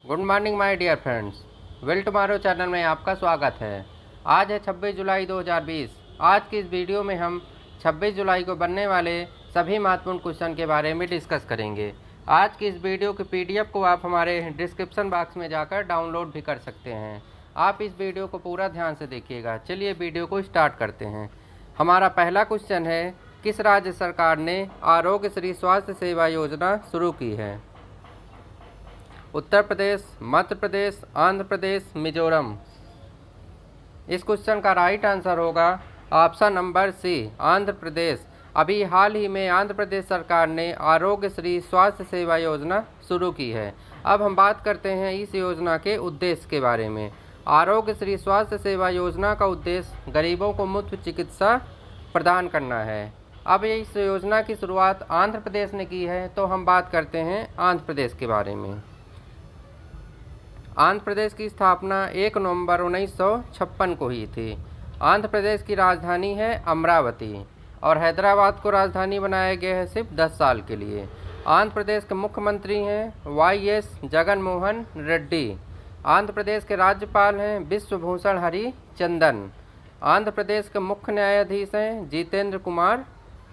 Good morning my dear friends, well tomorrow channel में आपका स्वागत है। आज है 26 जुलाई 2020। आज की इस वीडियो में हम 26 जुलाई को बनने वाले सभी महत्वपूर्ण क्वेश्चन के बारे में डिस्कस करेंगे। आज की इस वीडियो के पीडीएफ को आप हमारे डिस्क्रिप्शन बॉक्स में जाकर डाउनलोड भी कर सकते हैं। आप इस वीडियो को पूरा ध्यान से देखिएगा। चलिए वीडियो को स्टार्ट करते हैं। हमारा पहला क्वेश्चन है, किस राज्य सरकार ने आरोग्य श्री स्वास्थ्य सेवा योजना शुरू की है? उत्तर प्रदेश, मध्य प्रदेश, आंध्र प्रदेश, मिजोरम। इस क्वेश्चन का राइट आंसर होगा ऑप्शन नंबर सी, आंध्र प्रदेश। अभी हाल ही में आंध्र प्रदेश सरकार ने आरोग्य श्री स्वास्थ्य सेवा योजना शुरू की है। अब हम बात करते हैं इस योजना के उद्देश्य के बारे में। आरोग्य श्री स्वास्थ्य सेवा योजना का उद्देश्य गरीबों को मुफ्त चिकित्सा प्रदान करना है। अब इस योजना की शुरुआत आंध्र प्रदेश ने की है, तो हम बात करते हैं आंध्र प्रदेश के बारे में। आंध्र प्रदेश की स्थापना 1 नवंबर 1956 को हुई थी। आंध्र प्रदेश की राजधानी है अमरावती और हैदराबाद को राजधानी बनाया गया है सिर्फ 10 साल के लिए। आंध्र प्रदेश के मुख्यमंत्री हैं वाई.एस. जगन मोहन रेड्डी। आंध्र प्रदेश के राज्यपाल हैं विश्वभूषण हरिचंदन। आंध्र प्रदेश के मुख्य न्यायाधीश हैं जितेंद्र कुमार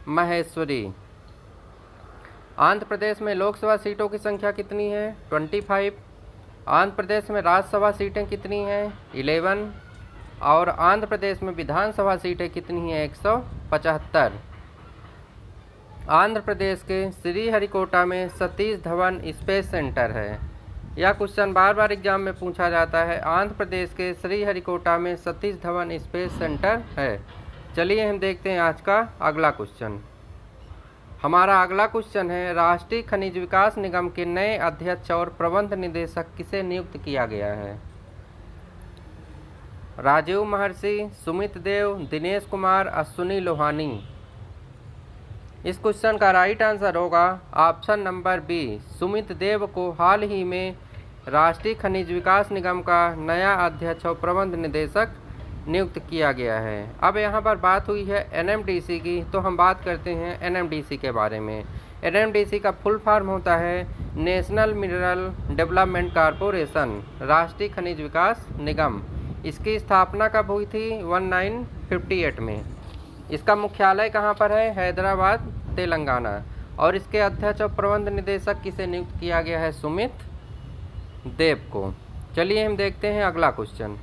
माहेश्वरी। आंध्र प्रदेश में लोकसभा सीटों की संख्या कितनी है? 25। आंध्र प्रदेश में राज्यसभा सीटें कितनी हैं? 11। और आंध्र प्रदेश में विधानसभा सीटें कितनी हैं? 175। आंध्र प्रदेश के श्रीहरिकोटा में सतीश धवन स्पेस सेंटर है। यह क्वेश्चन बार बार एग्जाम में पूछा जाता है। आंध्र प्रदेश के श्रीहरिकोटा में सतीश धवन स्पेस सेंटर है। चलिए हम देखते हैं आज का अगला क्वेश्चन। हमारा अगला क्वेश्चन है, राष्ट्रीय खनिज विकास निगम के नए अध्यक्ष और प्रबंध निदेशक किसे नियुक्त किया गया है? राजीव महर्षि, सुमित देव, दिनेश कुमार, अश्विनी लोहानी। इस क्वेश्चन का राइट आंसर होगा ऑप्शन नंबर बी, सुमित देव को हाल ही में राष्ट्रीय खनिज विकास निगम का नया अध्यक्ष और प्रबंध निदेशक नियुक्त किया गया है। अब यहाँ पर बात हुई है एनएमडीसी की, तो हम बात करते हैं एनएमडीसी के बारे में। एनएमडीसी का फुल फॉर्म होता है नेशनल मिनरल डेवलपमेंट कॉरपोरेशन, राष्ट्रीय खनिज विकास निगम। इसकी स्थापना कब हुई थी? 1958 में। इसका मुख्यालय कहाँ पर है? हैदराबाद, तेलंगाना। और इसके अध्यक्ष और प्रबंध निदेशक किसे नियुक्त किया गया है? सुमित देव को। चलिए हम देखते हैं अगला क्वेश्चन।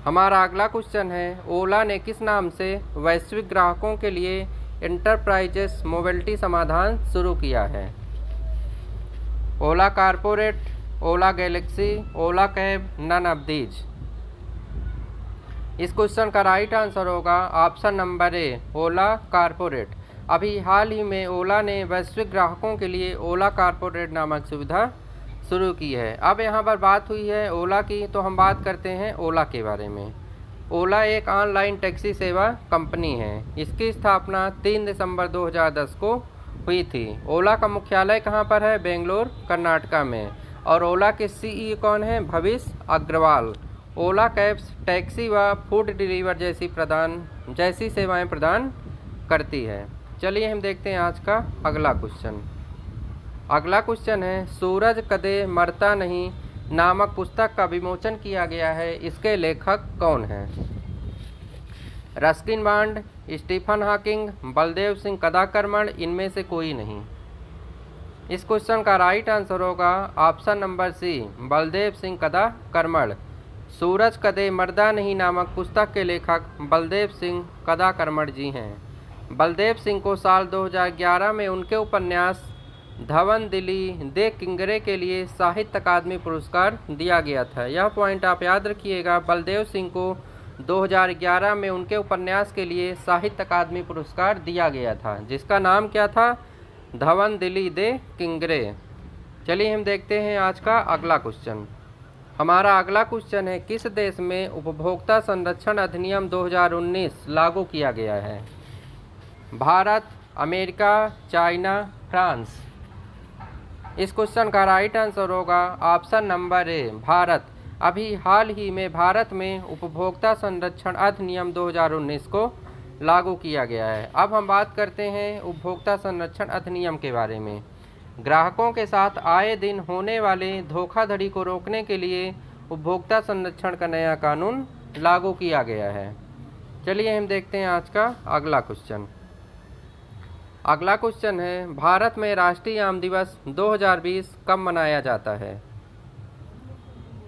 हमारा अगला क्वेश्चन है, ओला ने किस नाम से वैश्विक ग्राहकों के लिए एंटरप्राइजेस मोबिलिटी समाधान शुरू किया है? Ola corporate, Ola Galaxy, Ola cab, none of these. इस क्वेश्चन का राइट आंसर होगा option number A, Ola corporate. अभी हाल ही में ओला ने वैश्विक ग्राहकों के लिए ओला कारपोरेट नामक सुविधा शुरू की है। अब यहाँ पर बात हुई है ओला की, तो हम बात करते हैं ओला के बारे में। ओला एक ऑनलाइन टैक्सी सेवा कंपनी है। इसकी स्थापना 3 दिसंबर 2010 को हुई थी। ओला का मुख्यालय कहाँ पर है? बेंगलोर, कर्नाटका में। और ओला के सीईओ कौन है? भविष्य अग्रवाल। ओला कैब्स टैक्सी व फूड डिलीवर जैसी सेवाएं प्रदान करती है। चलिए हम देखते हैं आज का अगला क्वेश्चन। अगला क्वेश्चन है, सूरज कदे मरता नहीं नामक पुस्तक का विमोचन किया गया है। इसके लेखक कौन हैं? Ruskin Bond, Stephen Hawking, Baldev Singh Kadakarman, इनमें से कोई नहीं। इस क्वेश्चन का राइट आंसर होगा option number C, Baldev Singh Kadakarman. सूरज कदे मरदा नहीं नामक पुस्तक के लेखक बलदेव सिंह कदाकर्मण जी हैं। बलदेव सिंह को साल 2011 में उनके उपन्यास धवन दिली दे किंगरे के लिए साहित्य अकादमी पुरस्कार दिया गया था। यह पॉइंट आप याद रखिएगा। बलदेव सिंह को 2011 में उनके उपन्यास के लिए साहित्य अकादमी पुरस्कार दिया गया था, जिसका नाम क्या था? धवन दिली दे किंगरे। चलिए हम देखते हैं आज का अगला क्वेश्चन। हमारा अगला क्वेश्चन है, किस देश में उपभोक्ता संरक्षण अधिनियम 2019 लागू किया गया है? Bharat, America, China, France. इस क्वेश्चन का राइट आंसर होगा ऑप्शन नंबर ए, भारत। अभी हाल ही में भारत में उपभोक्ता संरक्षण अधिनियम 2019 को लागू किया गया है। अब हम बात करते हैं उपभोक्ता संरक्षण अधिनियम के बारे में। ग्राहकों के साथ आए दिन होने वाले धोखाधड़ी को रोकने के लिए उपभोक्ता संरक्षण का नया कानून लागू किया गया है। चलिए हम देखते हैं आज का अगला क्वेश्चन। अगला क्वेश्चन है, भारत में राष्ट्रीय आम दिवस 2020 कब मनाया जाता है?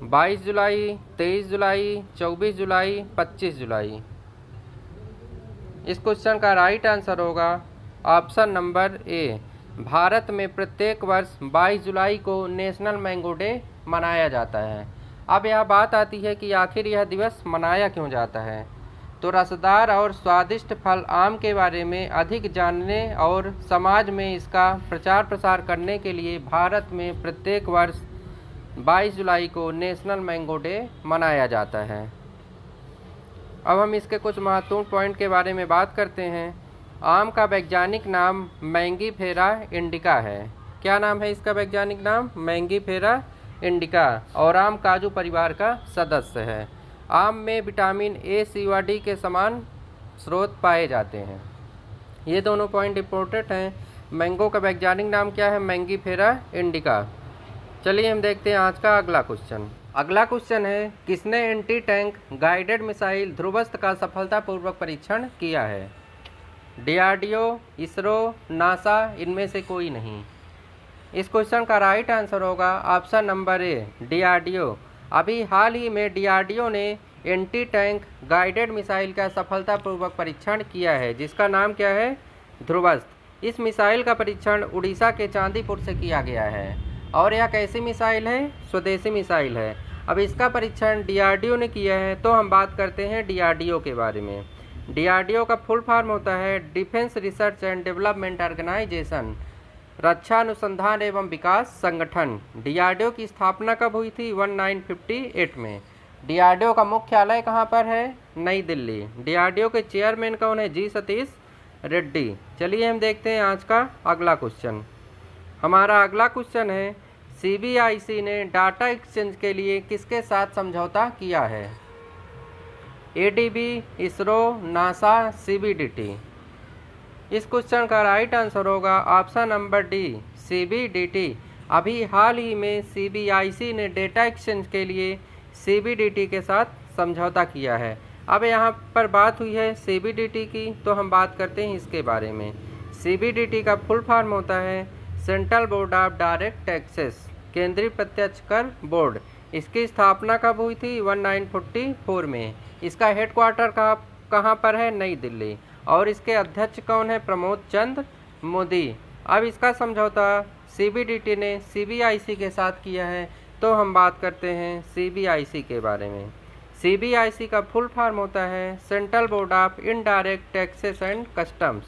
22 जुलाई, 23 जुलाई, 24 जुलाई, 25 जुलाई। इस क्वेश्चन का राइट आंसर होगा ऑप्शन नंबर ए, भारत में प्रत्येक वर्ष 22 जुलाई को नेशनल मैंगो डे मनाया जाता है। अब यह बात आती है कि आखिर यह दिवस मनाया क्यों जाता है। तो रसदार और स्वादिष्ट फल आम के बारे में अधिक जानने और समाज में इसका प्रचार प्रसार करने के लिए भारत में प्रत्येक वर्ष 22 जुलाई को नेशनल मैंगो डे मनाया जाता है। अब हम इसके कुछ महत्वपूर्ण पॉइंट के बारे में बात करते हैं। आम का वैज्ञानिक नाम मैंगीफेरा इंडिका है। क्या नाम है इसका वैज्ञानिक नाम? Mangifera indica. और आम काजू परिवार का सदस्य है। आम में विटामिन ए, सी व डी के समान स्रोत पाए जाते हैं। ये दोनों पॉइंट इंपॉर्टेंट हैं। मैंगो का वैज्ञानिक नाम क्या है? Mangifera indica. चलिए हम देखते हैं आज का अगला क्वेश्चन। अगला क्वेश्चन है, किसने anti tank guided missile Dhruvastra का सफलतापूर्वक परीक्षण किया है? डीआरडीओ, इसरो, नासा, इनमें से कोई नहीं। इस क्वेश्चन का राइट आंसर होगा ऑप्शन नंबर ए, डीआरडीओ। अभी हाल ही में डीआरडीओ ने एंटी टैंक गाइडेड मिसाइल का सफलतापूर्वक परीक्षण किया है, जिसका नाम क्या है? ध्रुवस्त्र। इस मिसाइल का परीक्षण उड़ीसा के चांदीपुर से किया गया है। और यह कैसी मिसाइल है? स्वदेशी मिसाइल है। अब इसका परीक्षण डीआरडीओ ने किया है, तो हम बात करते हैं डीआरडीओ के बारे में। डीआरडीओ का फुल फॉर्म होता है defence research and development organisation, रक्षा अनुसंधान एवं विकास संगठन। डीआरडीओ की स्थापना कब हुई थी? 1958 में। डीआरडीओ का मुख्यालय कहाँ पर है? नई दिल्ली। डीआरडीओ के चेयरमैन कौन है? जी सतीश रेड्डी। चलिए हम देखते हैं आज का अगला क्वेश्चन। हमारा अगला क्वेश्चन है, सीबीआईसी ने डाटा एक्सचेंज के लिए किसके साथ समझौता किया है? ADB, ISRO, NASA, CBDT. इस क्वेश्चन का राइट आंसर होगा ऑप्शन नंबर डी, सीबीडीटी। अभी हाल ही में सीबीआईसी ने डेटा एक्सचेंज के लिए सीबीडीटी के साथ समझौता किया है। अब यहाँ पर बात हुई है सीबीडीटी की, तो हम बात करते हैं इसके बारे में। सीबीडीटी का फुल फॉर्म होता है central board of direct taxes, केंद्रीय प्रत्यक्ष कर बोर्ड। इसकी स्थापना कब हुई थी? 1944 में। इसका हेडक्वार्टर कहाँ पर है? नई दिल्ली। और इसके अध्यक्ष कौन है? प्रमोद चंद्र मोदी। अब इसका समझौता सीबीडीटी ने सीबीआईसी के साथ किया है, तो हम बात करते हैं सीबीआईसी के बारे में। सीबीआईसी का फुल फॉर्म होता है central board of indirect taxes and customs,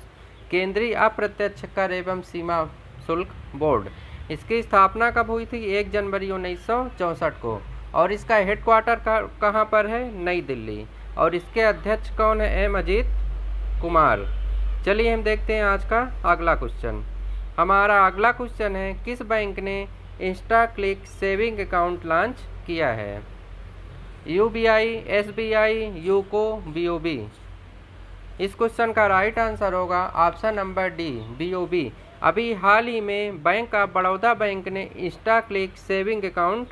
केंद्रीय अप्रत्यक्ष कर एवं सीमा शुल्क बोर्ड। इसकी स्थापना कब हुई थी? 1 जनवरी 1964 को। और इसका हेडक्वार्टर कहाँ पर है? नई दिल्ली। और इसके अध्यक्ष कौन है? एम अजीत कुमार। चलिए हम देखते हैं आज का अगला क्वेश्चन। हमारा अगला क्वेश्चन है, किस बैंक ने Insta click saving account launch किया है? UBI, SBI, UCO, BOB. इस क्वेश्चन का राइट आंसर होगा ऑप्शन नंबर डी, बीओबी। अभी हाल ही में बैंक ऑफ बड़ौदा बैंक ने Insta click saving account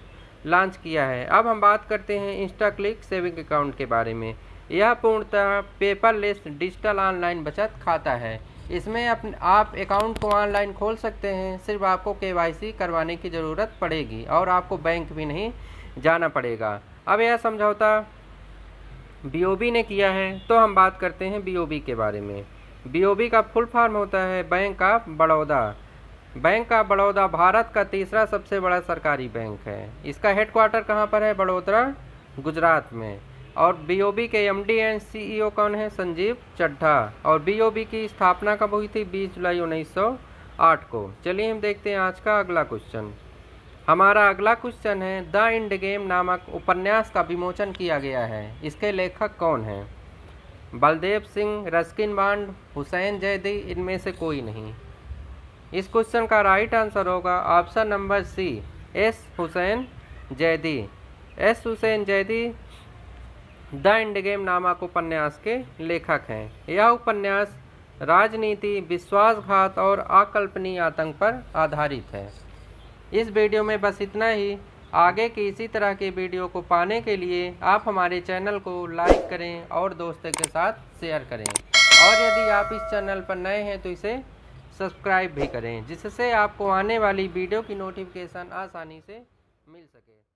launch किया है। अब हम बात करते हैं इंस्टा क्लिक सेविंग अकाउंट के बारे में। यह पूर्णतः पेपरलेस डिजिटल ऑनलाइन बचत खाता है। इसमें आप अकाउंट को ऑनलाइन खोल सकते हैं। सिर्फ आपको केवाईसी करवाने की ज़रूरत पड़ेगी और आपको बैंक भी नहीं जाना पड़ेगा। अब यह समझौता बीओबी ने किया है, तो हम बात करते हैं बीओबी के बारे में। बीओबी का फुल फॉर्म होता है bank of Baroda. Bank of Baroda Bharat का तीसरा सबसे बड़ा सरकारी बैंक है। इसका हेडक्वार्टर कहाँ पर है? बड़ोदरा, गुजरात में। और बीओबी के एमडी एंड सीईओ कौन है? संजीव चड्ढा। और बीओबी की स्थापना कब हुई थी? 20 जुलाई 1908 को। चलिए हम देखते हैं आज का अगला क्वेश्चन। हमारा अगला क्वेश्चन है, द इंड गेम नामक उपन्यास का विमोचन किया गया है। इसके लेखक कौन हैं? बलदेव सिंह, रस्किन बॉन्ड, हुसैन जैदी, इनमें से कोई नहीं। इस क्वेश्चन का राइट आंसर होगा option number C, S Hussain Zaidi. S Hussain Zaidi the end game नामक उपन्यास के लेखक हैं। यह उपन्यास राजनीति, विश्वासघात और अकल्पनीय आतंक पर आधारित है। इस वीडियो में बस इतना ही। आगे की इसी तरह की वीडियो को पाने के लिए आप हमारे चैनल को लाइक करें और दोस्तों के साथ शेयर करें, और यदि आप इस चैनल पर नए हैं तो इसे सब्सक्राइब भी करें, जिससे आपको आने वाली वीडियो की नोटिफिकेशन आसानी से मिल सके।